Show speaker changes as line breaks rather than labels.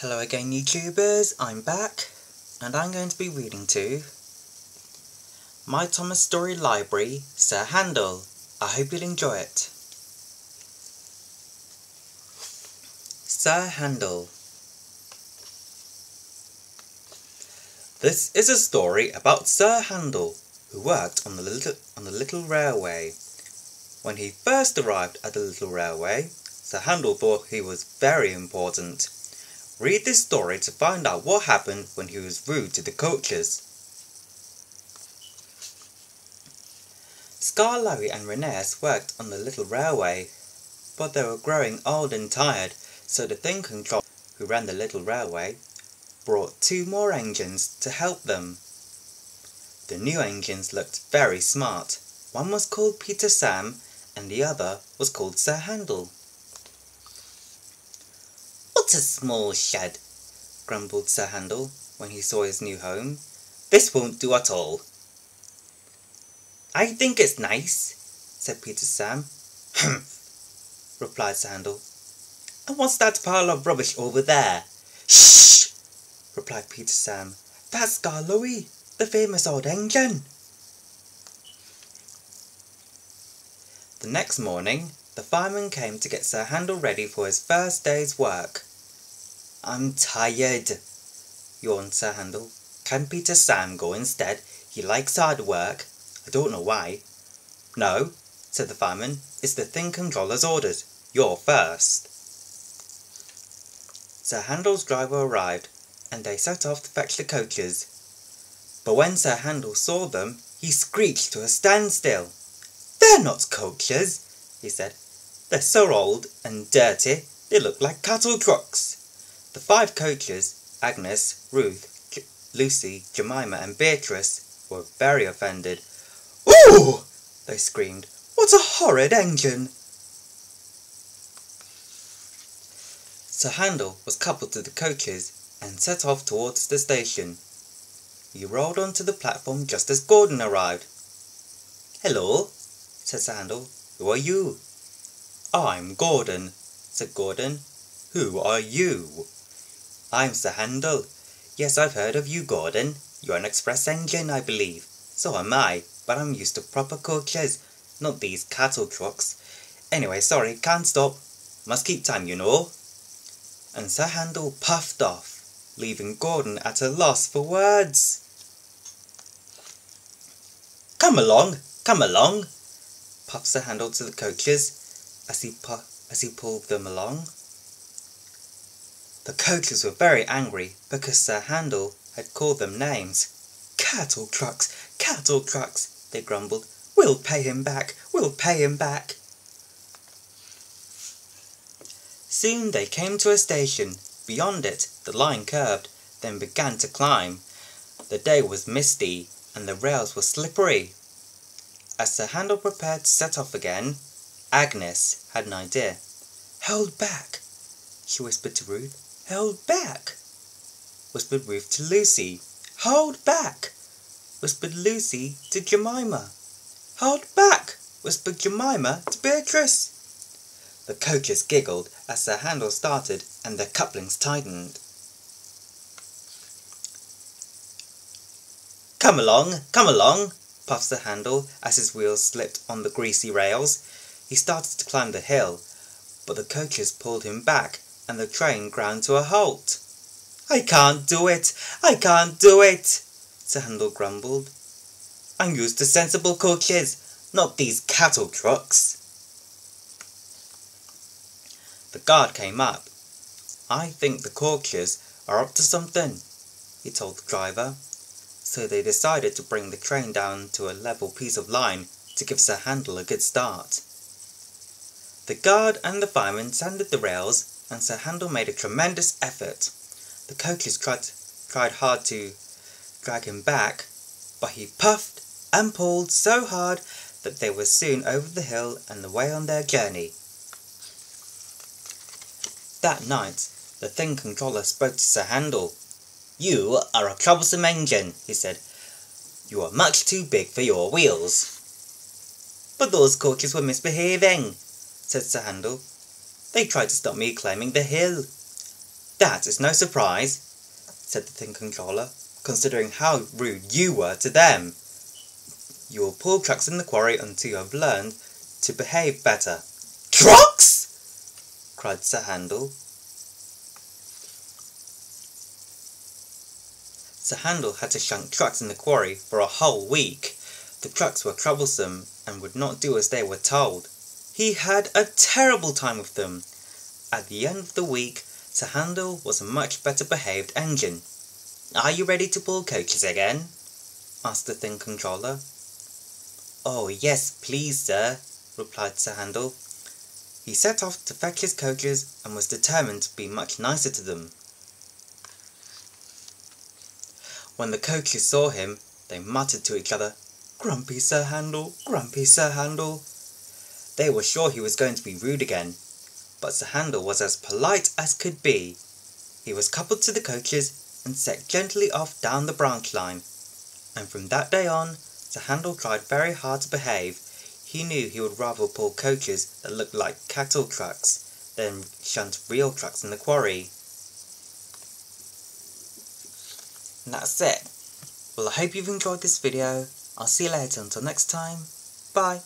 Hello again YouTubers, I'm back and I'm going to be reading to My Thomas Story Library, Sir Handel. I hope you'll enjoy it. Sir Handel. This is a story about Sir Handel, who worked on the little railway. When he first arrived at the little railway, Sir Handel thought he was very important. Read this story to find out what happened when he was rude to the coaches. Scar, Larry and Renes worked on the little railway, but they were growing old and tired, so the thing controller who ran the little railway brought 2 more engines to help them. The new engines looked very smart. One was called Peter Sam and the other was called Sir Handel. "What a small shed," grumbled Sir Handel when he saw his new home. "This won't do at all." "I think it's nice," said Peter Sam. "Humph," replied Sir Handel. "And what's that pile of rubbish over there?" "Shh!" replied Peter Sam. "That's Scar Louis, the famous old engine." The next morning, the fireman came to get Sir Handel ready for his first day's work. "I'm tired," yawned Sir Handel. "Can Peter Sam go instead? He likes hard work. I don't know why." "No," said the fireman. "It's the thing controller's orders. You're first." Sir Handel's driver arrived, and they set off to fetch the coaches. But when Sir Handel saw them, he screeched to a standstill. "They're not coaches," he said. "They're so old and dirty, they look like cattle trucks." The 5 coaches, Agnes, Ruth, Lucy, Jemima and Beatrice, were very offended. "Ooh!" they screamed. "What a horrid engine!" Sir Handel was coupled to the coaches and set off towards the station. He rolled onto the platform just as Gordon arrived. "Hello," said Sir Handel. "Who are you?" "I'm Gordon," said Gordon. "Who are you?" "I'm Sir Handel. Yes, I've heard of you, Gordon. You're an express engine, I believe. So am I, but I'm used to proper coaches, not these cattle trucks. Anyway, sorry, can't stop. Must keep time, you know." And Sir Handel puffed off, leaving Gordon at a loss for words. Come along," puffed Sir Handel to the coaches as he pulled them along. The coaches were very angry because Sir Handel had called them names. Cattle trucks, they grumbled. "We'll pay him back. Soon they came to a station. Beyond it, the line curved, then began to climb. The day was misty, and the rails were slippery. As Sir Handel prepared to set off again, Agnes had an idea. "Hold back," she whispered to Ruth. "Hold back," whispered Ruth to Lucy. "Hold back," whispered Lucy to Jemima. "Hold back," whispered Jemima to Beatrice. The coaches giggled as Sir Handel started and their couplings tightened. Come along, puffed Sir Handel as his wheels slipped on the greasy rails. He started to climb the hill, but the coaches pulled him back and the train ground to a halt. I can't do it, Sir Handel grumbled. "I'm used to sensible coaches, not these cattle trucks." The guard came up. "I think the coaches are up to something," he told the driver. So they decided to bring the train down to a level piece of line to give Sir Handel a good start. The guard and the fireman sanded the rails, and Sir Handel made a tremendous effort. The coaches tried hard to drag him back, but he puffed and pulled so hard that they were soon over the hill and away on their journey. That night, the thing controller spoke to Sir Handel. "You are a troublesome engine," he said. "You are much too big for your wheels." "But those coaches were misbehaving," said Sir Handel. "They tried to stop me climbing the hill." That is no surprise, said the Thing Controller, considering how rude you were to them. You will pull trucks in the quarry until you have learned to behave better. Trucks! Cried Sir Handel. Sir Handel had to shunt trucks in the quarry for a whole week. The trucks were troublesome and would not do as they were told. He had a terrible time with them. At the end of the week, Sir Handel was a much better behaved engine. Are you ready to pull coaches again? Asked the Thing Controller. Oh yes, please sir, replied Sir Handel. He set off to fetch his coaches and was determined to be much nicer to them. When the coaches saw him, they muttered to each other, "Grumpy Sir Handel, grumpy Sir Handel." They were sure he was going to be rude again, but Sir Handel was as polite as could be. He was coupled to the coaches and set gently off down the branch line, and from that day on, Sir Handel tried very hard to behave. He knew he would rather pull coaches that looked like cattle trucks than shunt real trucks in the quarry. And that's it. Well, I hope you've enjoyed this video. I'll see you later. Until next time, bye.